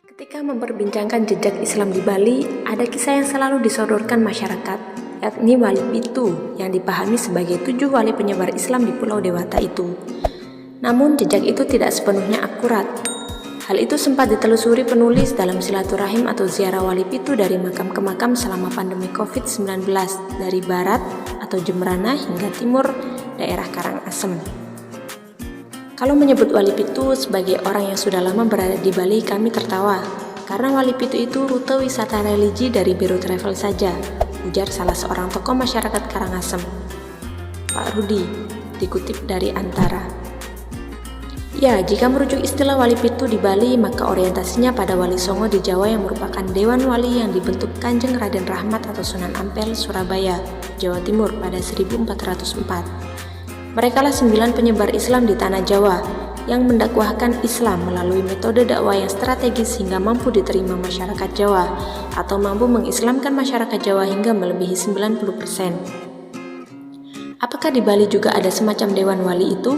Ketika memperbincangkan jejak Islam di Bali, ada kisah yang selalu disodorkan masyarakat, yakni Wali Pitu yang dipahami sebagai 7 wali penyebar Islam di Pulau Dewata itu. Namun jejak itu tidak sepenuhnya akurat. Hal itu sempat ditelusuri penulis dalam silaturahim atau ziarah Wali Pitu dari makam ke makam selama pandemi COVID-19 dari barat atau Jemberana hingga timur daerah Karangasem. Kalau menyebut Wali Pitu sebagai orang yang sudah lama berada di Bali, kami tertawa. Karena Wali Pitu itu rute wisata religi dari Biro Travel saja, ujar salah seorang tokoh masyarakat Karangasem, Pak Rudi, dikutip dari Antara. Ya, jika merujuk istilah Wali Pitu di Bali, maka orientasinya pada Wali Songo di Jawa yang merupakan Dewan Wali yang dibentuk Kanjeng Raden Rahmat atau Sunan Ampel, Surabaya, Jawa Timur pada 1404. Merekalah 9 penyebar Islam di tanah Jawa yang mendakwahkan Islam melalui metode dakwah yang strategis hingga mampu diterima masyarakat Jawa atau mampu mengislamkan masyarakat Jawa hingga melebihi 90%. Apakah di Bali juga ada semacam Dewan Wali itu?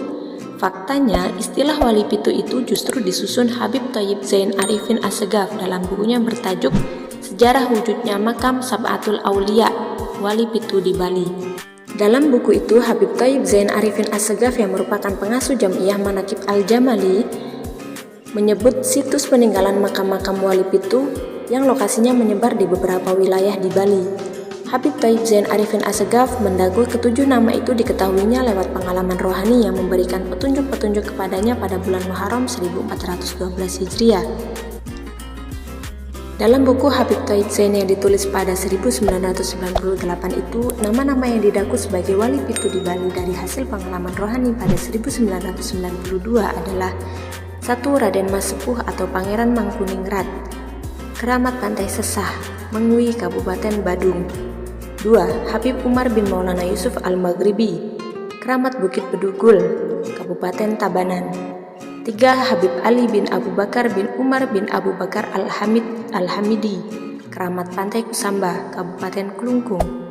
Faktanya, istilah Wali Pitu itu justru disusun Habib Thayyib Zain Arifin Assegaf dalam bukunya bertajuk Sejarah Wujudnya Makam Sab'atul Aulia Wali Pitu di Bali. Dalam buku itu, Habib Thayyib Zain Arifin Assegaf yang merupakan pengasuh Jam'iyah Manaqib Al-Jamali menyebut situs peninggalan makam-makam Wali Pitu yang lokasinya menyebar di beberapa wilayah di Bali. Habib Thayyib Zain Arifin Assegaf mendagul ketujuh nama itu diketahuinya lewat pengalaman rohani yang memberikan petunjuk-petunjuk kepadanya pada bulan Muharram 1412 Hijriah. Dalam buku Habib Thayyib Zain yang ditulis pada 1998 itu, nama-nama yang didaku sebagai Wali Pitu di Bali dari hasil pengalaman rohani pada 1992 adalah 1. Raden Mas Sepuh atau Pangeran Mangkuningrat, Keramat Pantai Sesah, Mengwi, Kabupaten Badung. 2. Habib Umar bin Maulana Yusuf Al-Maghribi, Keramat Bukit Bedugul, Kabupaten Tabanan. 3. Habib Ali bin Abu Bakar bin Umar bin Abu Bakar Al-Hamidi, Keramat Pantai Kusamba, Kabupaten Klungkung.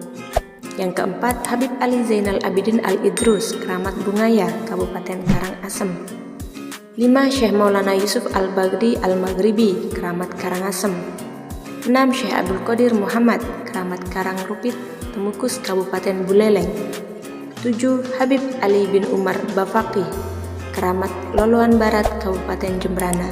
Yang keempat, Habib Ali Zainal Abidin Al-Idrus, Keramat Bungaya, Kabupaten Karangasem. 5. Syekh Maulana Yusuf Al-Baghdadi Al-Maghribi, Keramat Karangasem. 6. Syekh Abdul Qadir Muhammad, Keramat Karangrupit, Temukus, Kabupaten Buleleng. 7. Habib Ali bin Umar Bafaqih, Keramat Loloan Barat, Kabupaten Jemberana.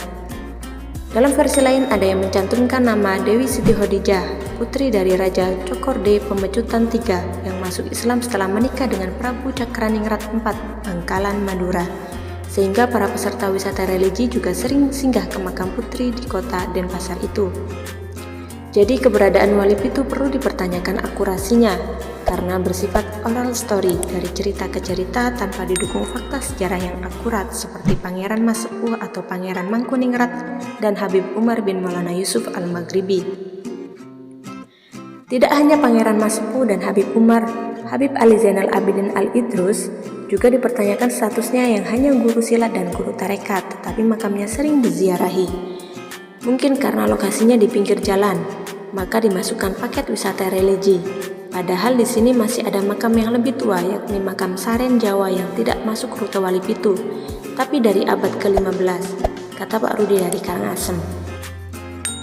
Dalam versi lain ada yang mencantumkan nama Dewi Siti Khadijah, putri dari Raja Cokorde Pemecutan III yang masuk Islam setelah menikah dengan Prabu Cakraningrat IV, Bangkalan, Madura. Sehingga para peserta wisata religi juga sering singgah ke makam putri di kota Denpasar itu. Jadi keberadaan Wali Pitu perlu dipertanyakan akurasinya, karena bersifat oral story dari cerita ke cerita tanpa didukung fakta sejarah yang akurat seperti Pangeran Mas Sepuh atau Pangeran Mangkuningrat dan Habib Umar bin Maulana Yusuf Al-Maghribi. Tidak hanya Pangeran Mas Sepuh dan Habib Umar, Habib Ali Zainal Abidin Al-Idrus juga dipertanyakan statusnya yang hanya guru silat dan guru tarekat, tetapi makamnya sering diziarahi. Mungkin karena lokasinya di pinggir jalan, maka dimasukkan paket wisata religi. Padahal di sini masih ada makam yang lebih tua, yakni makam Saren Jawa yang tidak masuk rute Wali Pitu, tapi dari abad ke-15, kata Pak Rudi dari Karangasem.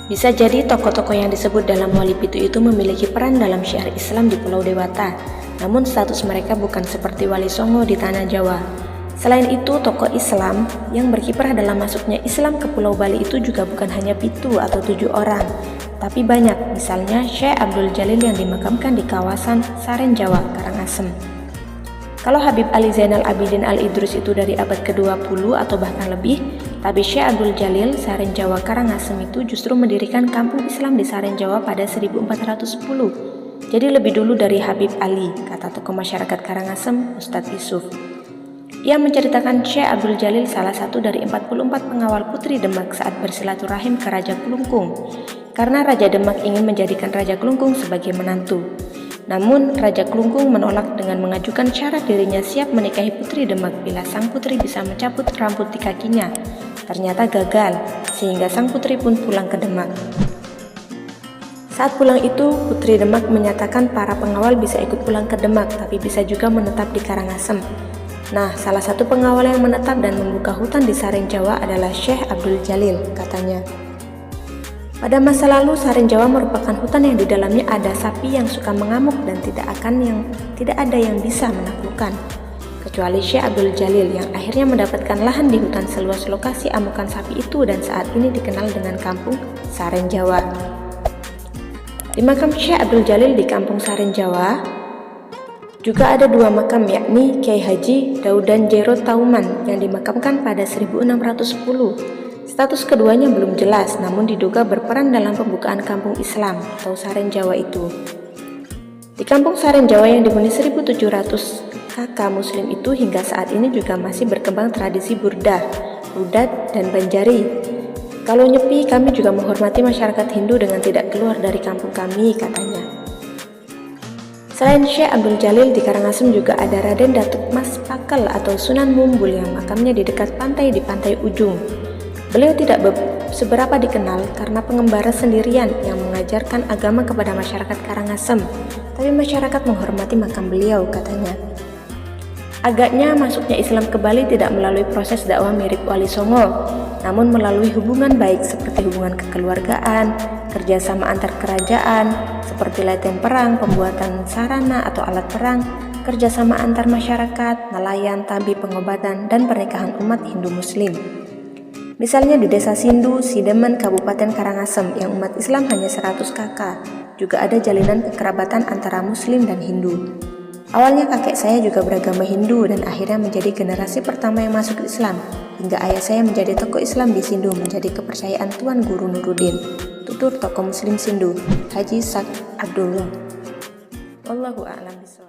Bisa jadi tokoh-tokoh yang disebut dalam Wali Pitu itu memiliki peran dalam syiar Islam di Pulau Dewata, namun status mereka bukan seperti Wali Songo di tanah Jawa. Selain itu, tokoh Islam yang berkiprah dalam masuknya Islam ke Pulau Bali itu juga bukan hanya Pitu atau 7 orang, tapi banyak, misalnya Syekh Abdul Jalil yang dimakamkan di kawasan Saren Jawa, Karangasem. Kalau Habib Ali Zainal Abidin Al-Idrus itu dari abad ke-20 atau bahkan lebih, tapi Syekh Abdul Jalil, Saren Jawa, Karangasem itu justru mendirikan kampung Islam di Saren Jawa pada 1410. Jadi lebih dulu dari Habib Ali, kata tokoh masyarakat Karangasem, Ustadz Yusuf. Ia menceritakan Syekh Abdul Jalil salah satu dari 44 pengawal putri Demak saat bersilaturahim ke Raja Klungkung, karena Raja Demak ingin menjadikan Raja Klungkung sebagai menantu. Namun, Raja Klungkung menolak dengan mengajukan syarat dirinya siap menikahi putri Demak bila sang putri bisa mencabut rambut di kakinya. Ternyata gagal, sehingga sang putri pun pulang ke Demak. Saat pulang itu, putri Demak menyatakan para pengawal bisa ikut pulang ke Demak, tapi bisa juga menetap di Karangasem. Nah, salah satu pengawal yang menetap dan membuka hutan di Saren Jawa adalah Syekh Abdul Jalil, katanya. Pada masa lalu, Saren Jawa merupakan hutan yang di dalamnya ada sapi yang suka mengamuk dan tidak ada yang bisa menaklukkan, kecuali Syekh Abdul Jalil yang akhirnya mendapatkan lahan di hutan seluas lokasi amukan sapi itu dan saat ini dikenal dengan Kampung Saren Jawa. Di makam Syekh Abdul Jalil di Kampung Saren Jawa juga ada dua makam, yakni Kiai Haji Daudan Jero Tauman yang dimakamkan pada 1610. Status keduanya belum jelas, namun diduga berperan dalam pembukaan kampung Islam atau Saren Jawa itu. Di Kampung Saren Jawa yang dihuni 1.700 kakak Muslim itu hingga saat ini juga masih berkembang tradisi burdah, rudat, dan banjari. Kalau nyepi, kami juga menghormati masyarakat Hindu dengan tidak keluar dari kampung kami, katanya. Selain Syekh Abdul Jalil, di Karangasem juga ada Raden Datuk Mas Pakel atau Sunan Mumbul yang makamnya di dekat pantai di Pantai Ujung. Beliau tidak seberapa dikenal karena pengembara sendirian yang mengajarkan agama kepada masyarakat Karangasem, tapi masyarakat menghormati makam beliau, katanya. Agaknya masuknya Islam ke Bali tidak melalui proses dakwah mirip Wali Songo, namun melalui hubungan baik seperti hubungan kekeluargaan, kerjasama antar kerajaan, seperti latihan perang, pembuatan sarana atau alat perang, kerjasama antar masyarakat, nelayan, tabi, pengobatan, dan pernikahan umat Hindu-Muslim. Misalnya di Desa Sindu, Sidemen, Kabupaten Karangasem yang umat Islam hanya 100 kakak, juga ada jalinan kekerabatan antara Muslim dan Hindu. Awalnya kakek saya juga beragama Hindu dan akhirnya menjadi generasi pertama yang masuk Islam, hingga ayah saya menjadi tokoh Islam di Sindu menjadi kepercayaan Tuan Guru Nuruddin, tutur tokoh Muslim Sindu, Haji Sak Abdullah. Wallahu a'lam bishawab.